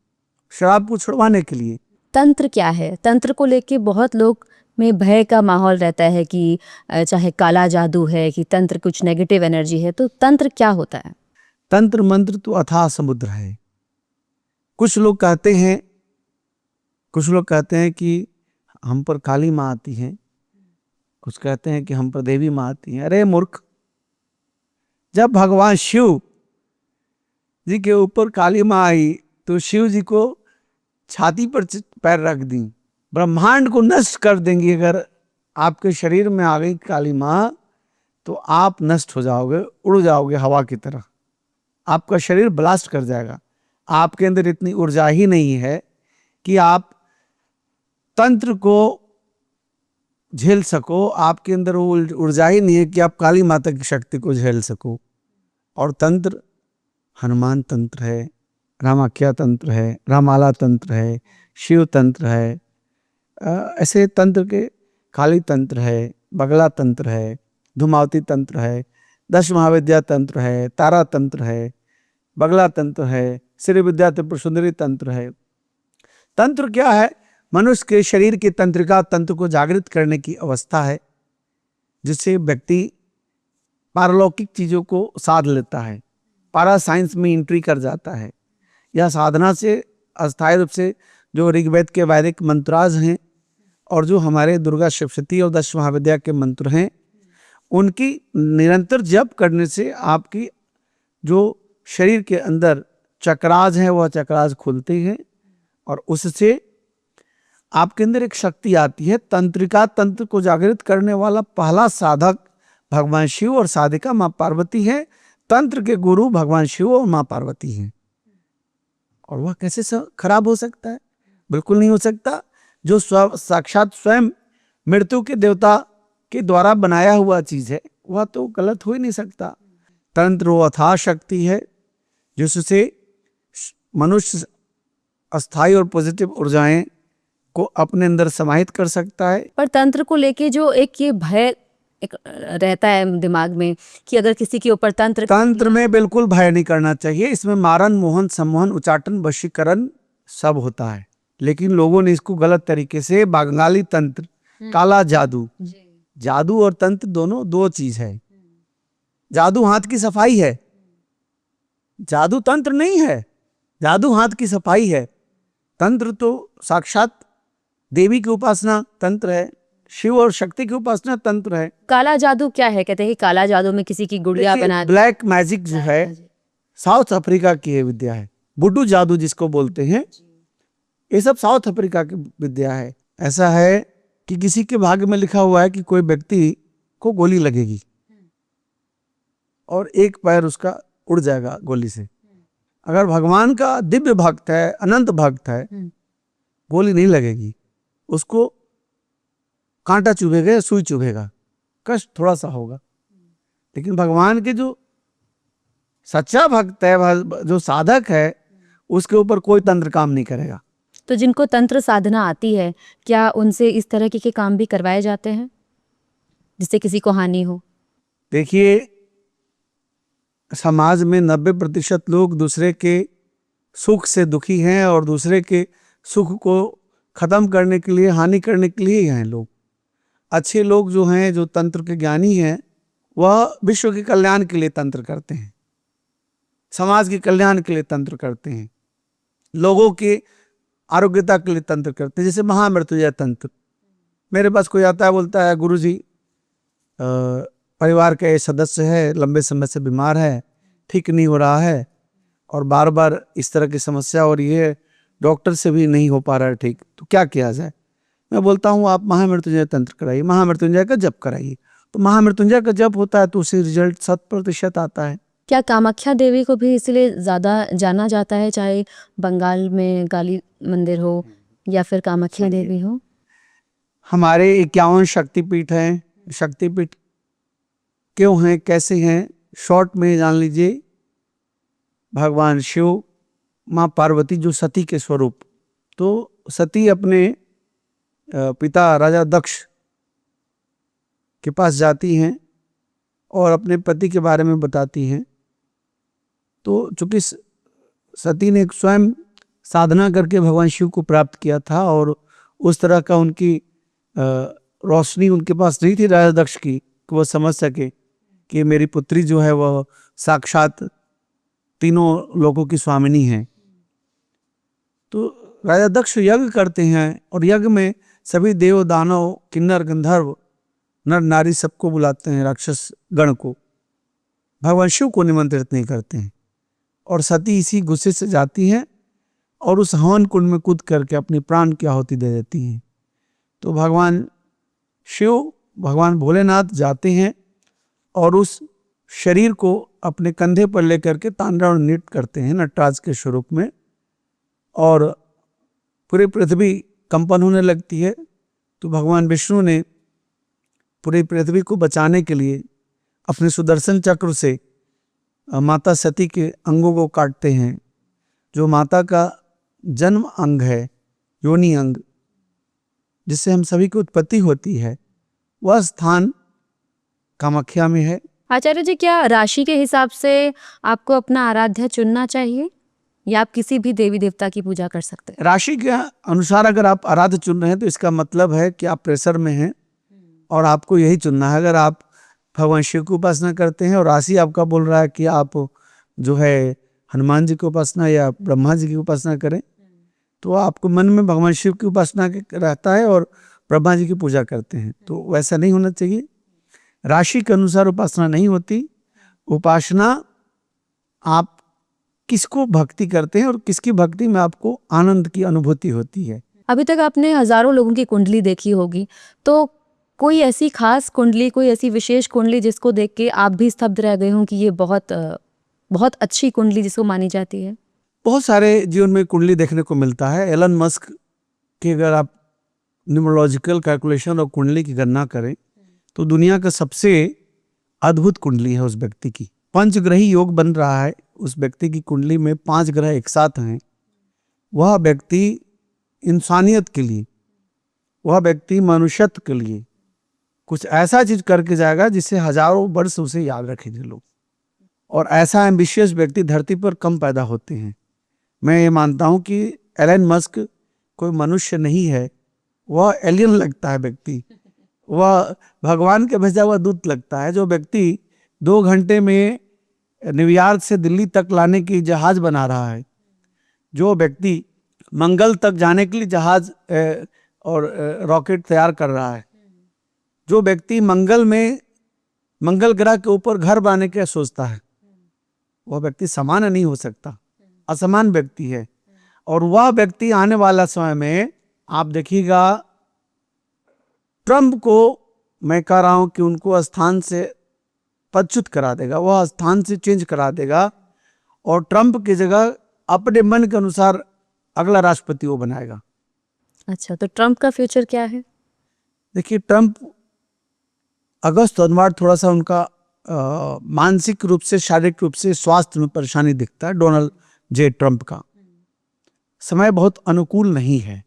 B: शराब को छुड़वाने के लिए।
A: तंत्र क्या है? तंत्र को लेके बहुत लोग में भय का माहौल रहता है कि चाहे काला जादू है कि तंत्र कुछ नेगेटिव एनर्जी है, तो तंत्र क्या होता है?
B: तंत्र मंत्र तो अथाह समुद्र है। कुछ लोग कहते हैं कि हम पर काली माँ आती हैं, कुछ कहते हैं कि हम पर देवी माँ आती हैं। अरे मूर्ख, जब भगवान शिव जी के ऊपर काली माँ आई तो शिव जी को छाती पर पैर रख दी, ब्रह्मांड को नष्ट कर देंगी। अगर आपके शरीर में आ गई काली माँ तो आप नष्ट हो जाओगे, उड़ जाओगे हवा की तरह, आपका शरीर ब्लास्ट कर जाएगा। आपके अंदर इतनी ऊर्जा ही नहीं है कि आप तंत्र को झेल सको, आपके अंदर वो ऊर्जा ही नहीं है कि आप काली माता की शक्ति को झेल सको। और तंत्र हनुमान तंत्र है, रामाख्या तंत्र है, रामाला तंत्र है, शिव तंत्र है, ऐसे तंत्र के काली तंत्र है, बगला तंत्र है, धूमावती तंत्र है, 10 महाविद्या तंत्र है, तारा तंत्र है, बगला तंत्र है, श्री विद्या त्रिपुर सुंदरी तंत्र है। तंत्र क्या है? मनुष्य के शरीर की तंत्रिका तंत्र को जागृत करने की अवस्था है जिससे व्यक्ति पारलौकिक चीजों को साध लेता है, पारा साइंस में एंट्री कर जाता है। यह साधना से अस्थायी रूप से जो ऋग्वेद के वैदिक मंत्राज हैं और जो हमारे दुर्गा सप्तशती और 10 महाविद्या के मंत्र हैं उनकी निरंतर जप करने से आपकी जो शरीर के अंदर चक्राज है वह चक्राज खुलते हैं और उससे आपके अंदर एक शक्ति आती है। तंत्रिका तंत्र को जागृत करने वाला पहला साधक भगवान शिव और साधिका माँ पार्वती है। तंत्र के गुरु भगवान शिव और माँ पार्वती हैं। और वह कैसे खराब हो सकता है? बिल्कुल नहीं हो सकता। जो साक्षात स्वयं मृत्यु के देवता के द्वारा बनाया हुआ चीज है वह तो गलत हो ही नहीं सकता। तंत्र वो अथाह शक्ति है जिससे मनुष्य अस्थायी और पॉजिटिव ऊर्जाएं को अपने अंदर समाहित कर सकता है।
A: पर तंत्र को लेके जो एक ये भय एक रहता है दिमाग में कि अगर किसी के ऊपर तंत्र
B: में बिल्कुल भय नहीं करना चाहिए। इसमें मारन मोहन सम्मोहन उच्चाटन वशीकरण सब होता है, लेकिन लोगों ने इसको गलत तरीके से बंगाली तंत्र, काला जादू, जादू और तंत्र दोनों दो चीज है। जादू हाथ की सफाई है, जादू तंत्र नहीं है। जादू हाथ की सफाई है, तंत्र तो साक्षात देवी की उपासना तंत्र है, शिव और शक्ति की उपासना तंत्र है।
A: काला जादू क्या है? कहते हैं कि काला जादू में किसी की गुड़िया बना,
B: ब्लैक मैजिक जो है साउथ अफ्रीका की है विद्या है। बुड्डू जादू जिसको बोलते हैं, ये सब साउथ अफ्रीका की विद्या है। ऐसा है कि किसी के भाग्य में लिखा हुआ है कि कोई व्यक्ति को गोली लगेगी और एक पैर उसका उड़ जाएगा गोली से। अगर भगवान का दिव्य भक्त है, अनंत भक्त है, गोली नहीं लगेगी, उसको कांटा चुभेगा या सुई चुभेगा, कष्ट थोड़ा सा होगा। लेकिन भगवान के जो सच्चा भक्त है, जो साधक है, उसके ऊपर कोई तंत्र काम नहीं करेगा।
A: तो जिनको तंत्र साधना आती है, क्या उनसे इस तरह के काम भी करवाए जाते हैं जिससे किसी को हानि हो?
B: देखिए, समाज में 90% लोग दूसरे के सुख से दुखी हैं और दूसरे के सुख को खत्म करने के लिए, हानि करने के लिए हैं लोग। अच्छे लोग जो हैं, जो तंत्र के ज्ञानी हैं, वह विश्व के कल्याण के लिए तंत्र करते हैं, समाज के कल्याण के लिए तंत्र करते हैं, लोगों के आरोग्यता के लिए तंत्र करते हैं। जैसे महामृत्युंजय तंत्र, मेरे पास कोई आता है, बोलता है गुरुजी परिवार का ये सदस्य है, लंबे समय से बीमार है, ठीक नहीं हो रहा है और बार बार इस तरह की समस्या हो रही है, डॉक्टर से भी नहीं हो पा रहा है ठीक, तो क्या किया जाए? मैं बोलता हूँ आप महामृत्युंजय तंत्र कराइए, महामृत्युंजय का जप कराइए, तो महामृत्युंजय का जप होता है तो उससे रिजल्ट 100% आता है।
A: क्या कामाख्या देवी को भी इसलिए ज़्यादा जाना जाता है, चाहे बंगाल में काली मंदिर हो या फिर कामाख्या देवी हो?
B: हमारे 51 शक्तिपीठ हैं। शक्तिपीठ क्यों हैं, कैसे हैं, शॉर्ट में जान लीजिए। भगवान शिव, माँ पार्वती जो सती के स्वरूप, तो सती अपने पिता राजा दक्ष के पास जाती हैं और अपने पति के बारे में बताती हैं। तो चूंकि सती ने स्वयं साधना करके भगवान शिव को प्राप्त किया था और उस तरह का उनकी रोशनी उनके पास नहीं थी राजा दक्ष की कि वह समझ सके कि मेरी पुत्री जो है वह साक्षात तीनों लोगों की स्वामिनी है। तो राजा दक्ष यज्ञ करते हैं और यज्ञ में सभी देव दानव किन्नर गंधर्व नर नारी सबको बुलाते हैं, राक्षस गण को, भगवान शिव को निमंत्रित नहीं करते हैं। और सती इसी गुस्से से जाती हैं और उस हवन कुंड में कूद करके अपनी प्राण की आहुति दे देती हैं। तो भगवान शिव, भगवान भोलेनाथ जाते हैं और उस शरीर को अपने कंधे पर लेकर के तांडव नृत्य करते हैं नटराज के स्वरूप में, और पूरी पृथ्वी कंपन होने लगती है। तो भगवान विष्णु ने पूरी पृथ्वी को बचाने के लिए अपने सुदर्शन चक्र से माता सती के अंगों को काटते हैं। जो माता का जन्म अंग है, योनि अंग, जिससे हम सभी की उत्पत्ति होती है, वह स्थान कामाख्या में है।
A: आचार्य जी, क्या राशि के हिसाब से आपको अपना आराध्य चुनना चाहिए या आप किसी भी देवी देवता की पूजा कर सकते हैं?
B: राशि के अनुसार अगर आप आराध्य चुन रहे हैं तो इसका मतलब है कि आप प्रेशर में हैं और आपको यही चुनना है। अगर आप भगवान शिव की उपासना करते हैं और राशि आपका बोल रहा है कि आप जो है हनुमान जी की उपासना या ब्रह्मा जी की उपासना करें, तो आपको मन में भगवान शिव की उपासना रहता है और ब्रह्मा जी की पूजा करते हैं, तो वैसा नहीं होना चाहिए। राशि के अनुसार उपासना नहीं होती। उपासना आप किसको भक्ति करते हैं और किसकी भक्ति में आपको आनंद की अनुभूति होती है।
A: अभी तक आपने हजारों लोगों की कुंडली देखी होगी, तो कोई ऐसी खास कुंडली, कोई ऐसी विशेष कुंडली जिसको देख के आप भी स्तब्ध रह गए हों कि ये बहुत अच्छी कुंडली जिसको मानी जाती है?
B: बहुत सारे जीवन में कुंडली देखने को मिलता है। एलन मस्क की अगर आप न्यूमरोलॉजिकल कैलकुलेशन और कुंडली की गणना करें तो दुनिया का सबसे अद्भुत कुंडली है उस व्यक्ति की। पंचग्रही योग बन रहा है उस व्यक्ति की कुंडली में, 5 ग्रह एक साथ हैं। वह व्यक्ति इंसानियत के लिए, वह व्यक्ति मनुष्यत्व के लिए कुछ ऐसा चीज करके जाएगा जिससे हजारों वर्ष उसे याद रखेंगे लोग। और ऐसा एम्बिशियस व्यक्ति धरती पर कम पैदा होते हैं। मैं ये मानता हूं कि एलन मस्क कोई मनुष्य नहीं है, वह एलियन लगता है व्यक्ति, वह भगवान के भेजा हुआ दूत लगता है। जो व्यक्ति 2 घंटे में न्यूयॉर्क से दिल्ली तक लाने की जहाज बना रहा है, जो व्यक्ति मंगल तक जाने के लिए जहाज और रॉकेट तैयार कर रहा है, जो व्यक्ति मंगल में मंगल ग्रह के ऊपर घर बनाने का सोचता है, वह व्यक्ति समान नहीं हो सकता, असमान व्यक्ति है। और वह व्यक्ति आने वाला समय में आप देखिएगा, ट्रंप को मैं कह रहा हूं कि उनको स्थान से पदच्युत करा देगा, वह स्थान से चेंज करा देगा और ट्रंप की जगह अपने मन के अनुसार अगला राष्ट्रपति वो बनाएगा।
A: अच्छा, तो ट्रंप का फ्यूचर क्या है?
B: देखिए, ट्रंप अगस्त अनुवार थोड़ा सा उनका मानसिक रूप से, शारीरिक रूप से स्वास्थ्य में परेशानी दिखता है। डोनाल्ड जे ट्रंप का समय बहुत अनुकूल नहीं है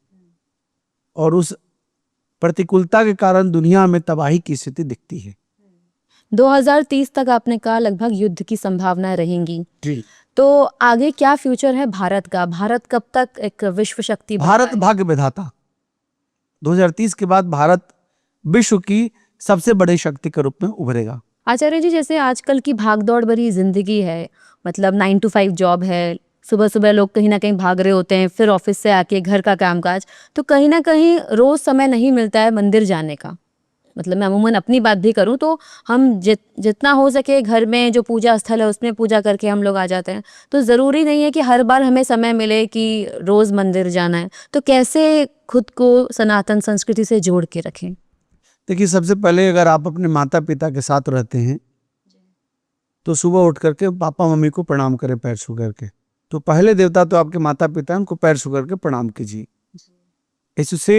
B: और उस प्रतिकूलता के कारण दुनिया में तबाही की स्थिति दिखती है।
A: 2030 तक आपने कहा लगभग युद्ध की संभावनाएं रहेंगी,
B: जी।
A: तो आगे क्या फ्यूचर है भारत का? भारत कब तक एक विश्व शक्ति
B: भारत भाग्य विधाता। 2030 के बाद भारत विश्व की सबसे बड़ी शक्ति के रूप में उभरेगा।
A: आचार्य जी, जैसे आजकल की भागदौड़ भरी जिंदगी है, मतलब 9 to 5 जॉब है, सुबह सुबह लोग कहीं ना कहीं भाग रहे होते हैं, फिर ऑफिस से आके घर का कामकाज, तो कहीं ना कहीं रोज समय नहीं मिलता है मंदिर जाने का। मतलब मैं अमूमन अपनी बात भी करूं तो हम जितना हो सके घर में जो पूजा स्थल है उसमें पूजा करके हम लोग आ जाते हैं। तो ज़रूरी नहीं है कि हर बार हमें समय मिले कि रोज़ मंदिर जाना है। तो कैसे खुद को सनातन संस्कृति से जोड़ के रखें?
B: देखिए, सबसे पहले अगर आप अपने माता पिता के साथ रहते हैं तो सुबह उठ करके पापा मम्मी को प्रणाम करें पैर छू करके। तो पहले देवता तो आपके माता पिता हैं, उनको पैर छू करके प्रणाम कीजिए। इससे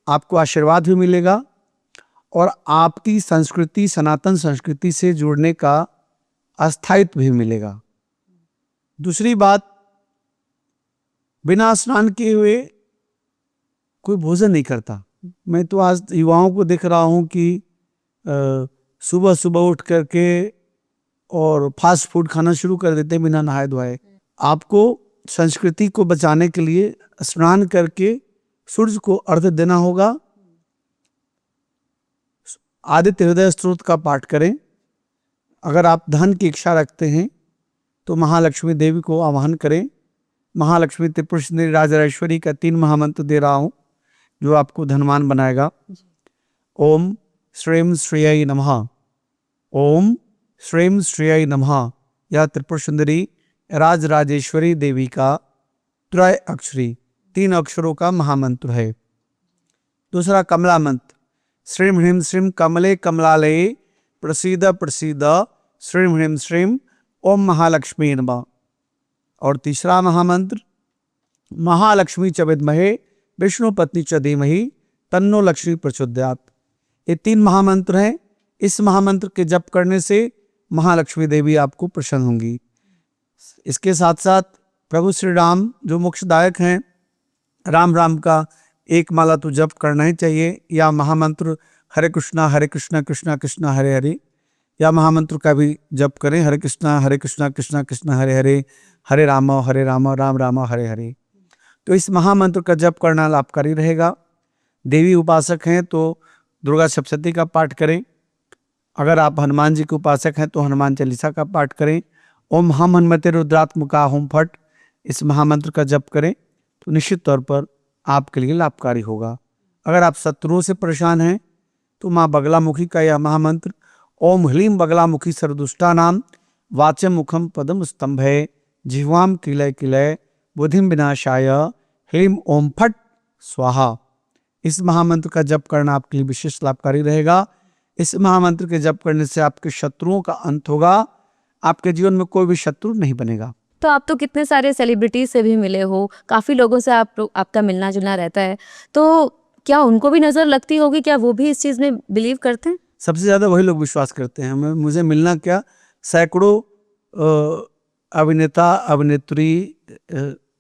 B: आपको आशीर्वाद भी मिलेगा और आपकी संस्कृति, सनातन संस्कृति से जुड़ने का अस्थायित्व भी मिलेगा। दूसरी बात, बिना स्नान किए हुए कोई भोजन नहीं करता। मैं तो आज युवाओं को देख रहा हूं कि सुबह सुबह उठ करके और फास्ट फूड खाना शुरू कर देते हैं बिना नहाए धोए। आपको संस्कृति को बचाने के लिए स्नान करके सूर्य को अर्घ्य देना होगा। आदित्य हृदय स्तोत्र का पाठ करें। अगर आप धन की इच्छा रखते हैं तो महालक्ष्मी देवी को आवाहन करें। महालक्ष्मी त्रिपुर सुंदरी राजराजेश्वरी का 3 महामंत्र दे रहा हूं जो आपको धनवान बनाएगा। ओम श्रीम श्रेय नमः, ओम श्रीम श्रेय नमः। यह त्रिपुर सुंदरी राजराजेश्वरी देवी का त्रय अक्षरी 3 अक्षरों का महामंत्र है। दूसरा कमला मंत्र, श्रीम ह्रीम श्रीम कमले कमलालये प्रसीद प्रसीद श्रीम ह्रीम श्रीम ओम महालक्ष्मी नमः। और तीसरा महामंत्र, महालक्ष्मी च विद्महे विष्णु पत्नी च धीमहि तन्नो लक्ष्मी प्रचोदयात्। ये 3 महामंत्र हैं। इस महामंत्र के जप करने से महालक्ष्मी देवी आपको प्रसन्न होंगी। इसके साथ साथ प्रभु श्री राम जो मोक्षदायक हैं, राम राम का एक माला तो जप करना ही चाहिए, या महामंत्र हरे कृष्णा कृष्णा कृष्णा हरे हरे, या महामंत्र का भी जप करें, हरे कृष्णा कृष्णा कृष्णा हरे हरे, हरे राम राम राम हरे हरे। तो इस महामंत्र का जप करना लाभकारी रहेगा। देवी उपासक हैं तो दुर्गा सप्तशती का पाठ करें। अगर आप हनुमान जी के उपासक हैं तो हनुमान चालीसा का पाठ करें। ओम हम हनुमते रुद्रात्मका होम फट, इस महामंत्र का जप करें तो निश्चित तौर पर आपके लिए लाभकारी होगा। अगर आप शत्रुओं से परेशान हैं तो माँ बगलामुखी का यह महामंत्र, ओम ह्लीम बगलामुखी सर्वदुष्टा नाम वाचम मुखम पदम स्तंभे जिह्वाम किलय किलय बुद्धिम विनाशाय ह्लीम ओम फट स्वाहा। इस महामंत्र का जप करना आपके लिए विशेष लाभकारी रहेगा। इस महामंत्र के जप करने से आपके शत्रुओं का अंत होगा। आपके जीवन में कोई भी शत्रु नहीं बनेगा।
A: तो आप तो कितने सारे सेलिब्रिटीज से भी मिले हो, काफी लोगों से आपका मिलना जुलना रहता है, तो क्या उनको भी नजर लगती होगी? क्या वो भी इस चीज में बिलीव करते हैं?
B: सबसे ज्यादा वही लोग विश्वास करते हैं। मुझे मिलना क्या, सैकड़ों अभिनेता अभिनेत्री,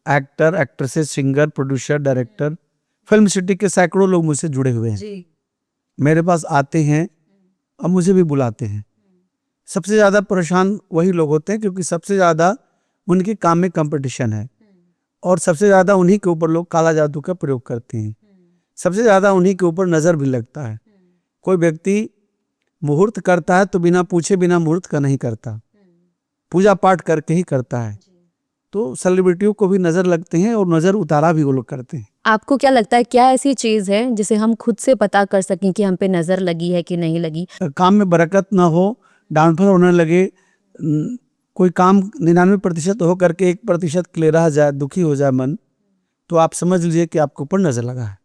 B: actor actresses, singer, producer, director, film city के सैकड़ों लोग मुझसे जुड़े हुए हैं जी। मेरे पास आते हैं और मुझे भी बुलाते हैं। सबसे ज़्यादा परेशान वही लोग होते हैं क्योंकि सबसे ज़्यादा उनके काम में कंपटीशन है और सबसे ज़्यादा उन्हीं के ऊपर लोग काला जादू का प्रयोग करते हैं। सबसे ज़्यादा उन्हीं के ऊपर नज़र भी लगता है। कोई व्यक्ति मुहूर्त करता है तो बिना पूछे बिना मुहूर्त का नहीं करता, पूजा पाठ करके ही करता है। तो सेलिब्रिटियों को भी नज़र लगते हैं और नज़र उतारा भी वो लोग करते हैं।
A: आपको क्या लगता है, क्या ऐसी चीज़ है जिसे हम खुद से पता कर सकें कि हम पे नज़र लगी है कि नहीं लगी?
B: काम में बरकत ना हो, डाउनफॉल होने लगे, कोई काम 99% हो करके 1% के लिए रह जाए, दुखी हो जाए मन, तो आप समझ लीजिए कि आपके ऊपर नज़र लगा है।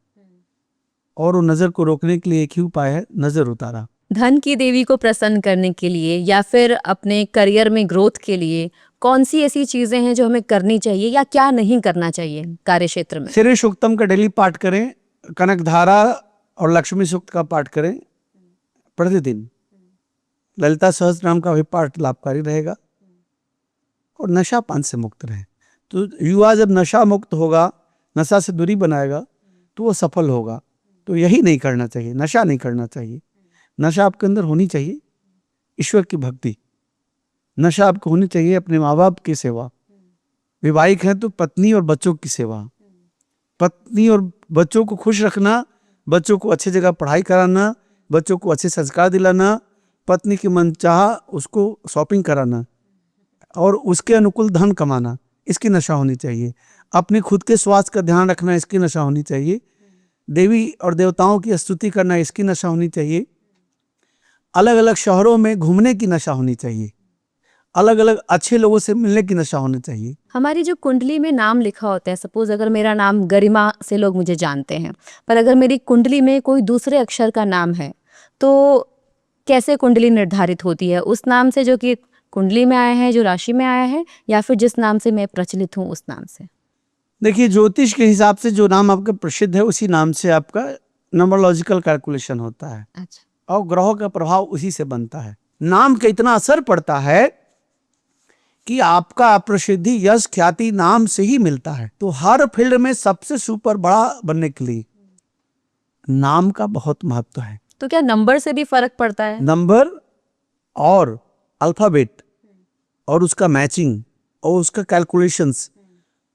B: और वो नज़र को रोकने के लिए एक ही उपाय है, नज़र उतारा।
A: धन की देवी को प्रसन्न करने के लिए या फिर अपने करियर में ग्रोथ के लिए कौन सी ऐसी चीजें हैं जो हमें करनी चाहिए या क्या नहीं करना चाहिए कार्य क्षेत्र में?
B: श्री सूक्तम का डेली पाठ करें, कनक धारा और लक्ष्मी सूक्त का पाठ करें प्रतिदिन। ललिता सहस्त्रनाम का भी पाठ लाभकारी रहेगा और नशा पान से मुक्त रहे। तो युवा जब नशा मुक्त होगा, नशा से दूरी बनाएगा तो वो सफल होगा। तो यही नहीं करना चाहिए, नशा नहीं करना चाहिए। नशा आपके अंदर होनी चाहिए ईश्वर की भक्ति, नशा आपको होनी चाहिए अपने माँ बाप की सेवा। विवाहिक हैं तो पत्नी और बच्चों की सेवा, पत्नी और बच्चों को खुश रखना, बच्चों को अच्छी जगह पढ़ाई कराना, बच्चों को अच्छे संस्कार दिलाना, पत्नी की मनचाहा उसको शॉपिंग कराना और उसके अनुकूल धन कमाना, इसकी नशा होनी चाहिए। अपने खुद के स्वास्थ्य का ध्यान रखना, इसकी नशा होनी चाहिए। देवी और देवताओं की स्तुति करना, इसकी नशा होनी चाहिए। अलग अलग शहरों में घूमने की नशा होनी चाहिए। अलग अलग अच्छे लोगों से मिलने की नशा होनी चाहिए।
A: हमारी जो कुंडली में नाम लिखा होता है, सपोज अगर मेरा नाम गरिमा से लोग मुझे जानते हैं, पर अगर मेरी कुंडली में कोई दूसरे अक्षर का नाम है तो कैसे कुंडली निर्धारित होती है? उस नाम से जो कि कुंडली में आया है, जो राशि में आया है, या फिर जिस नाम से मैं प्रचलित हूँ उस नाम से?
B: देखिए, ज्योतिष के हिसाब से जो नाम आपका प्रसिद्ध है उसी नाम से आपका नंबरोलॉजिकल कैलकुलेशन होता है
A: अच्छा।
B: और ग्रहों का प्रभाव उसी से बनता है। नाम का इतना असर पड़ता है कि आपका प्रसिद्धि, यश, ख्याति नाम से ही मिलता है। तो हर फील्ड में सबसे सुपर बड़ा बनने के लिए नाम का बहुत महत्व है।
A: तो क्या नंबर से भी फर्क पड़ता है?
B: नंबर और अल्फाबेट और उसका मैचिंग और उसका कैलकुलेशंस,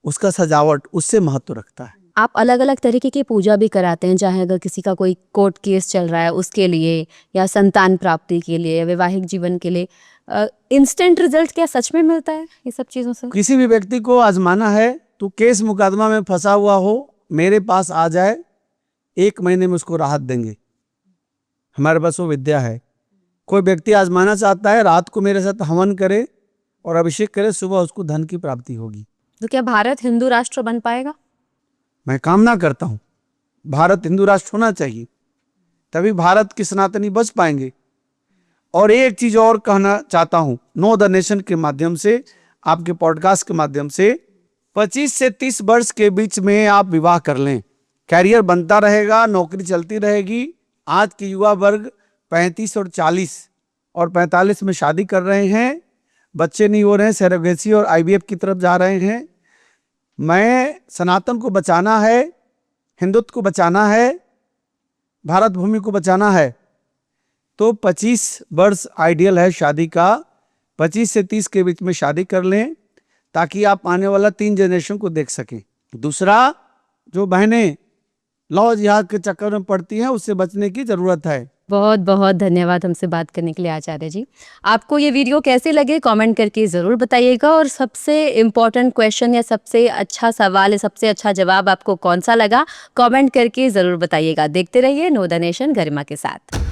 B: उसका सजावट, उससे महत्व रखता है।
A: आप अलग अलग तरीके की पूजा भी कराते हैं, चाहे अगर किसी का कोई कोर्ट केस चल रहा है उसके लिए, या संतान प्राप्ति के लिए, या वैवाहिक जीवन के लिए। इंस्टेंट रिजल्ट क्या सच में मिलता है ये सब चीज़ों से?
B: किसी भी व्यक्ति को आजमाना है तो केस मुकदमा में फंसा हुआ हो, मेरे पास आ जाए, 1 महीने में उसको राहत देंगे। हमारे पास वो विद्या है। कोई व्यक्ति आजमाना चाहता है, रात को मेरे साथ हवन करे और अभिषेक करे, सुबह उसको धन की प्राप्ति होगी।
A: तो क्या भारत हिंदू राष्ट्र बन पाएगा?
B: मैं कामना करता हूं भारत हिंदू राष्ट्र होना चाहिए, तभी भारत के सनातनी बच पाएंगे। और एक चीज और कहना चाहता हूं, नो द नेशन के माध्यम से, आपके पॉडकास्ट के माध्यम से, 25 से 30 वर्ष के बीच में आप विवाह कर लें, कैरियर बनता रहेगा, नौकरी चलती रहेगी। आज के युवा वर्ग 35 और 40 और 45 में शादी कर रहे हैं, बच्चे नहीं हो रहे हैं, सरोगेसी और IVF की तरफ जा रहे हैं। मैं सनातन को बचाना है, हिंदुत्व को बचाना है, भारत भूमि को बचाना है, तो 25 वर्ष आइडियल है शादी का। 25 से 30 के बीच में शादी कर लें ताकि आप आने वाला 3 जनरेशन को देख सकें। दूसरा, जो बहनें लौ जिहाद के चक्कर में पड़ती हैं, उससे बचने की जरूरत है।
A: बहुत बहुत धन्यवाद हमसे बात करने के लिए आचार्य जी। आपको ये वीडियो कैसे लगे कमेंट करके ज़रूर बताइएगा, और सबसे इम्पोर्टेंट क्वेश्चन या सबसे अच्छा सवाल या सबसे अच्छा जवाब आपको कौन सा लगा, कमेंट करके ज़रूर बताइएगा। देखते रहिए नो द नेशन गरिमा के साथ।